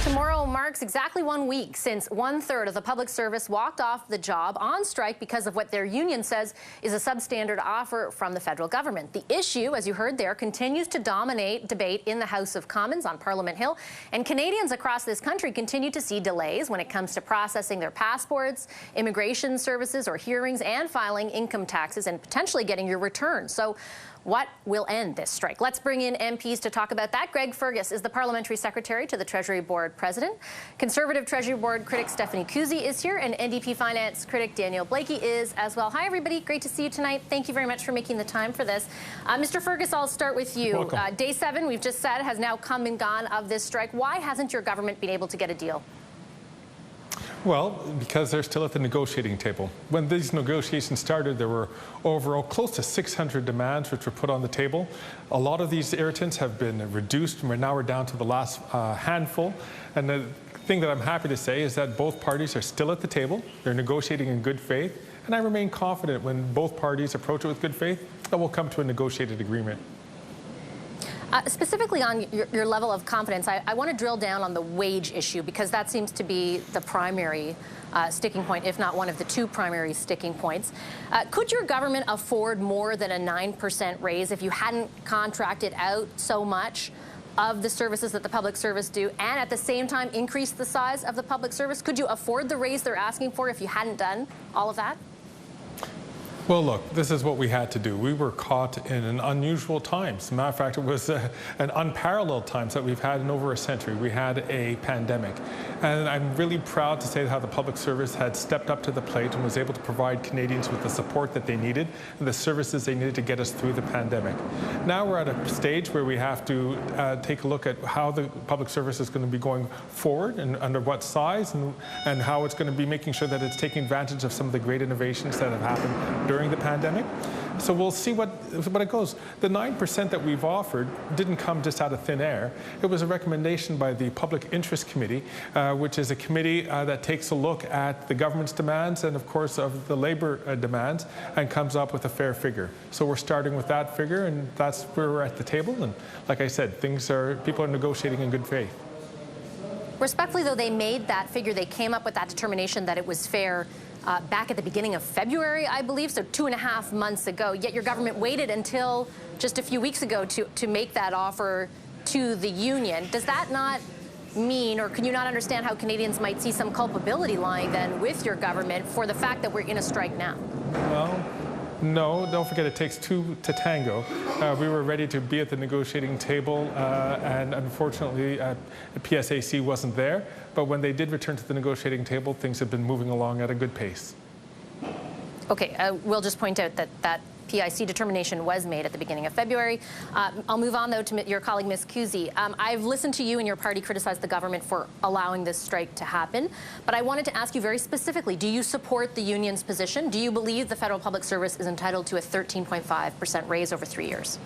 Tomorrow marks exactly 1 week since 1/3 of the public service walked off the job on strike because of what their union says is a substandard offer from the federal government. The issue, as you heard there, continues to dominate debate in the House of Commons on Parliament Hill, and Canadians across this country continue to see delays when it comes to processing their passports, immigration services or hearings, and filing income taxes and potentially getting your return. So what will end this strike? Let's bring in MPs to talk about that. Greg Fergus is the Parliamentary Secretary to the Treasury Board President. Conservative Treasury Board critic Stephanie Kusie is here, and NDP Finance critic Daniel Blakey is as well. Hi, everybody. Great to see you tonight. Thank you very much for making the time for this. Mr. Fergus, I'll start with you. Day 7, we've just said, has now come and gone of this strike. Why hasn't your government been able to get a deal? Well, because they're still at the negotiating table. When these negotiations started, there were overall close to 600 demands which were put on the table. A lot of these irritants have been reduced, and we're down to the last handful. And the thing that I'm happy to say is that both parties are still at the table. They're negotiating in good faith, and I remain confident when both parties approach it with good faith that we'll come to a negotiated agreement. Specifically on your level of confidence, I want to drill down on the wage issue, because that seems to be the primary sticking point, if not one of the two primary sticking points. Could your government afford more than a 9% raise if you hadn't contracted out so much of the services that the public service do, and at the same time increase the size of the public service? Could you afford the raise they're asking for if you hadn't done all of that? Well, look, this is what we had to do. We were caught in an unusual time. As a matter of fact, it was an unparalleled times that we've had in over a century. We had a pandemic. And I'm really proud to say how the public service had stepped up to the plate and was able to provide Canadians with the support that they needed and the services they needed to get us through the pandemic. Now we're at a stage where we have to take a look at how the public service is going to be going forward and under what size, and how it's going to be making sure that it's taking advantage of some of the great innovations that have happened during the pandemic. So we'll see what it goes. The 9% that we've offered didn't come just out of thin air. It was a recommendation by the Public Interest Committee, which is a committee that takes a look at the government's demands and, of course, of the Labour demands, and comes up with a fair figure. So we're starting with that figure, and that's where we're at the table. And like I said, people are negotiating in good faith. Respectfully, though, they made that figure, they came up with that determination that it was fair back at the beginning of February, I believe, so 2.5 months ago. Yet your government waited until just a few weeks ago to make that offer to the union. Does that not mean, or can you not understand how Canadians might see some culpability lying then with your government for the fact that we're in a strike now? Well, no, don't forget, it takes two to tango. We were ready to be at the negotiating table, and unfortunately, PSAC wasn't there. But when they did return to the negotiating table, things have been moving along at a good pace. Okay, we'll just point out that PIC determination was made at the beginning of February. I'll move on, though, to your colleague, Ms. Kusie. I've listened to you and your party criticize the government for allowing this strike to happen, but I wanted to ask you very specifically, do you support the union's position? Do you believe the federal public service is entitled to a 13.5% raise over 3 years?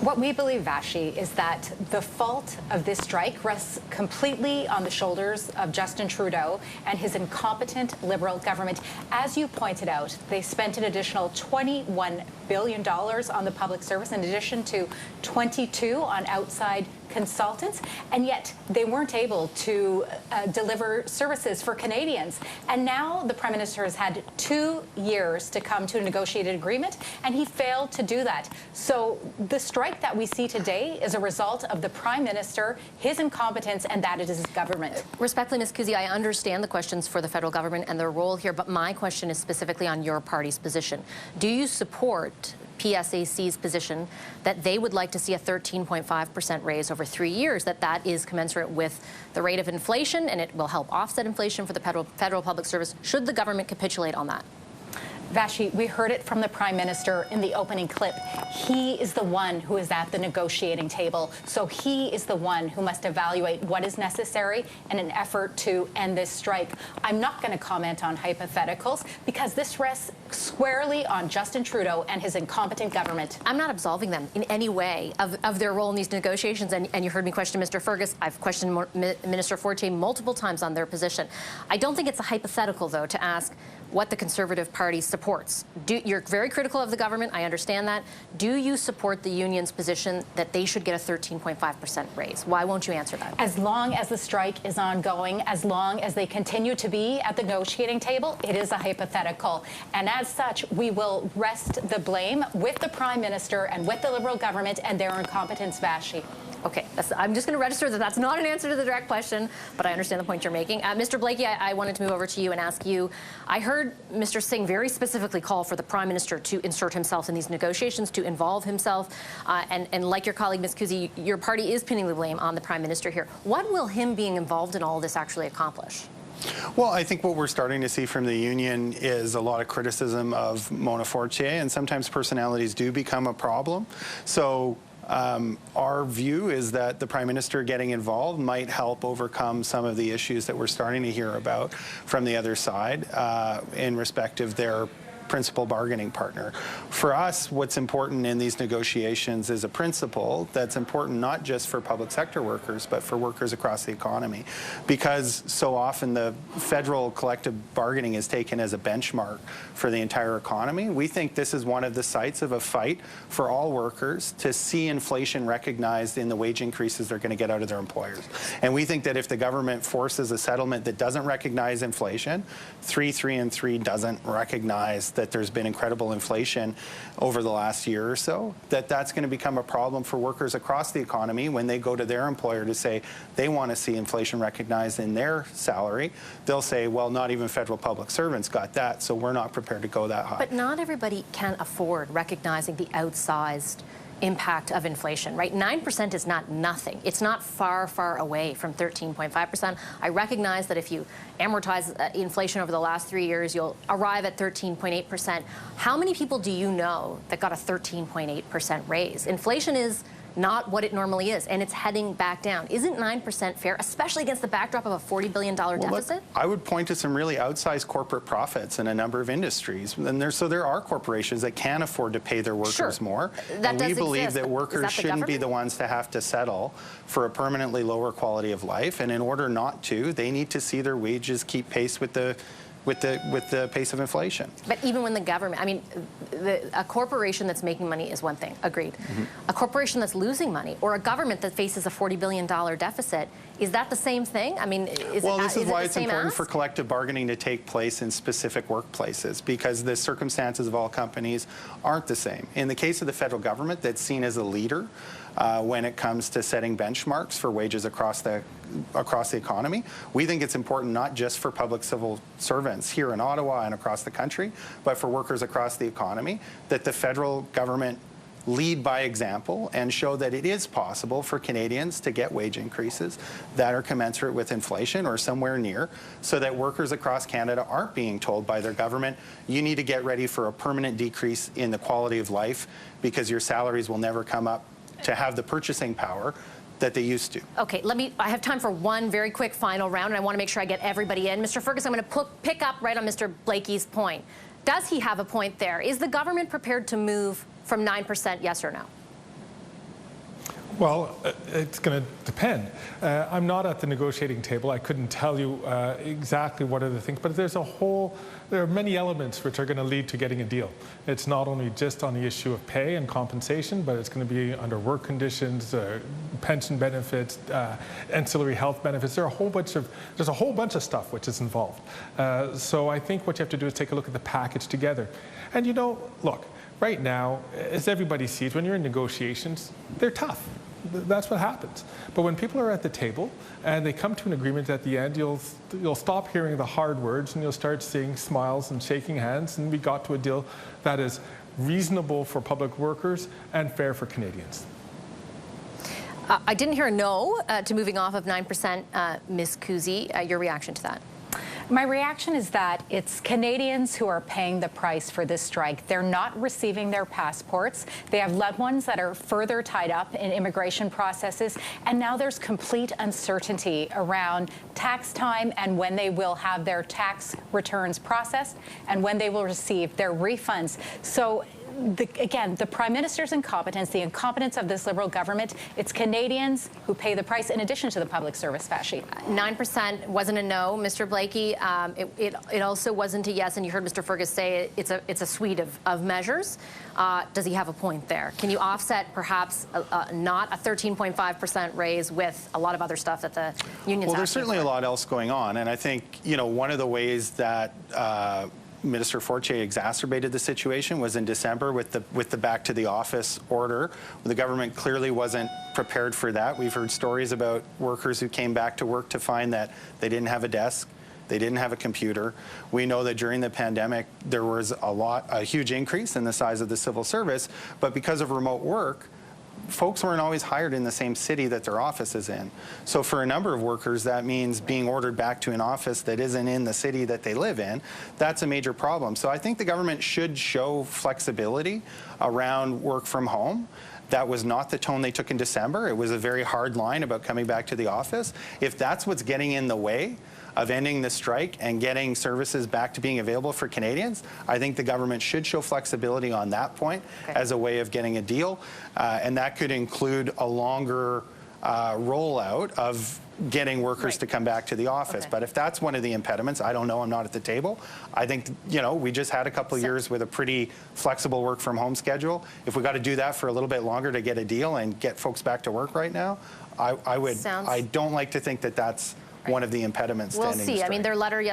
What we believe, Vassy, is that the fault of this strike rests completely on the shoulders of Justin Trudeau and his incompetent Liberal government. As you pointed out, they spent an additional $21 billion on the public service, in addition to 22 on outside consultants, and yet they weren't able to deliver services for Canadians. And now the Prime Minister has had 2 years to come to a negotiated agreement, and he failed to do that. So the strike that we see today is a result of the Prime Minister, his incompetence, and that it is his government. Respectfully, Ms. Kusie, I understand the questions for the federal government and their role here, but my question is specifically on your party's position. Do you support PSAC's position that they would like to see a 13.5% raise over 3 years, that is commensurate with the rate of inflation, and it will help offset inflation for the federal public service? Should the government capitulate on that? Vassy, we heard it from the Prime Minister in the opening clip. He is the one who is at the negotiating table, so he is the one who must evaluate what is necessary in an effort to end this strike. I'm not going to comment on hypotheticals, because this rests squarely on Justin Trudeau and his incompetent government. I'm not absolving them in any way of their role in these negotiations, and you heard me question Mr. Fergus. I've questioned Minister Fortier multiple times on their position. I don't think it's a hypothetical, though, to ask what the Conservative Party supports. You're very critical of the government, I understand that. Do you support the union's position that they should get a 13.5% raise? Why won't you answer that? As long as the strike is ongoing, as long as they continue to be at the negotiating table, it is a hypothetical. And as such, we will rest the blame with the Prime Minister and with the Liberal government and their incompetence, Vassy. Okay, I'm just going to register that that's not an answer to the direct question, but I understand the point you're making. Mr. Blakey, I wanted to move over to you and ask you, I heard Mr. Singh very specifically call for the Prime Minister to insert himself in these negotiations, to involve himself, and like your colleague, Ms. Kuzi, your party is pinning the blame on the Prime Minister here. What will him being involved in all of this actually accomplish? Well, I think what we're starting to see from the union is a lot of criticism of Mona Fortier, and sometimes personalities do become a problem. So our view is that the Prime Minister getting involved might help overcome some of the issues that we're starting to hear about from the other side in respect of their principal bargaining partner. For us, what's important in these negotiations is a principle that's important not just for public sector workers, but for workers across the economy. Because so often the federal collective bargaining is taken as a benchmark for the entire economy. We think this is one of the sites of a fight for all workers to see inflation recognized in the wage increases they're going to get out of their employers. And we think that if the government forces a settlement that doesn't recognize inflation, 3, and 3 doesn't recognize that there's been incredible inflation over the last year or so, that's going to become a problem for workers across the economy when they go to their employer to say they want to see inflation recognized in their salary. They'll say, well, not even federal public servants got that, so we're not prepared to go that high. But not everybody can afford recognizing the outsized impact of inflation, right? 9% is not nothing. It's not far, far away from 13.5%. I recognize that if you amortize inflation over the last 3 years, you'll arrive at 13.8%. How many people do you know that got a 13.8% raise? Inflation is not what it normally is, and it's heading back down. Isn't 9% fair, especially against the backdrop of a $40 billion deficit? Look, I would point to some really outsized corporate profits in a number of industries. And there are corporations that can afford to pay their workers more. That and we believe that workers shouldn't be the ones to have to settle for a permanently lower quality of life. And in order not to, they need to see their wages keep pace with the pace of inflation. But even when the government, I mean, a corporation that's making money is one thing, agreed. Mm-hmm. A corporation that's losing money, or a government that faces a $40 billion deficit, is that the same thing? I mean, this is why it's important for collective bargaining to take place in specific workplaces, because the circumstances of all companies aren't the same. In the case of the federal government, that's seen as a leader when it comes to setting benchmarks for wages across the economy. We think it's important not just for public civil servants here in Ottawa and across the country, but for workers across the economy, that the federal government lead by example and show that it is possible for Canadians to get wage increases that are commensurate with inflation or somewhere near, so that workers across Canada aren't being told by their government, you need to get ready for a permanent decrease in the quality of life because your salaries will never come up to have the purchasing power that they used to. Okay, I have time for one very quick final round, and I want to make sure I get everybody in. Mr. Fergus, I'm going to pick up right on Mr. Blakey's point. Does he have a point there? Is the government prepared to move from 9%, yes or no? Well, it's going to depend. I'm not at the negotiating table. I couldn't tell you exactly what are the things, but there are many elements which are going to lead to getting a deal. It's not only just on the issue of pay and compensation, but it's going to be under work conditions, pension benefits, ancillary health benefits. There's a whole bunch of stuff which is involved. So I think what you have to do is take a look at the package together. And look, right now, as everybody sees, when you're in negotiations, they're tough. That's what happens. But when people are at the table and they come to an agreement at the end, you'll stop hearing the hard words and you'll start seeing smiles and shaking hands, and we got to a deal that is reasonable for public workers and fair for Canadians. I didn't hear a no to moving off of 9%. Ms. Kuzi, your reaction to that? My reaction is that it's Canadians who are paying the price for this strike. They're not receiving their passports. They have loved ones that are further tied up in immigration processes. And now there's complete uncertainty around tax time and when they will have their tax returns processed and when they will receive their refunds. So again, the Prime Minister's incompetence, the incompetence of this Liberal government, it's Canadians who pay the price in addition to the public service, Vassy. 9% wasn't a no, Mr. Blakey. It also wasn't a yes, and you heard Mr. Fergus say it's a suite of measures. Does he have a point there? Can you offset perhaps not a 13.5% raise with a lot of other stuff that the unions? Well, there's certainly a lot else going on, and I think one of the ways that Minister Fortier exacerbated the situation was in December with the back to the office order. The government clearly wasn't prepared for that. We've heard stories about workers who came back to work to find that they didn't have a desk, they didn't have a computer. We know that during the pandemic there was a huge increase in the size of the civil service, but because of remote work, folks weren't always hired in the same city that their office is in. So for a number of workers, that means being ordered back to an office that isn't in the city that they live in. That's a major problem. So I think the government should show flexibility around work from home. That was not the tone they took in December. It was a very hard line about coming back to the office. If that's what's getting in the way of ending the strike and getting services back to being available for Canadians, I think the government should show flexibility on that point as a way of getting a deal. And that could include a longer rollout of getting workers to come back to the office. But if that's one of the impediments, I don't know, I'm not at the table. I think, we just had a couple of years with a pretty flexible work from home schedule. If we got to do that for a little bit longer to get a deal and get folks back to work right now, I don't like to think that that's one of the impediments. We'll see. I mean, their letter yesterday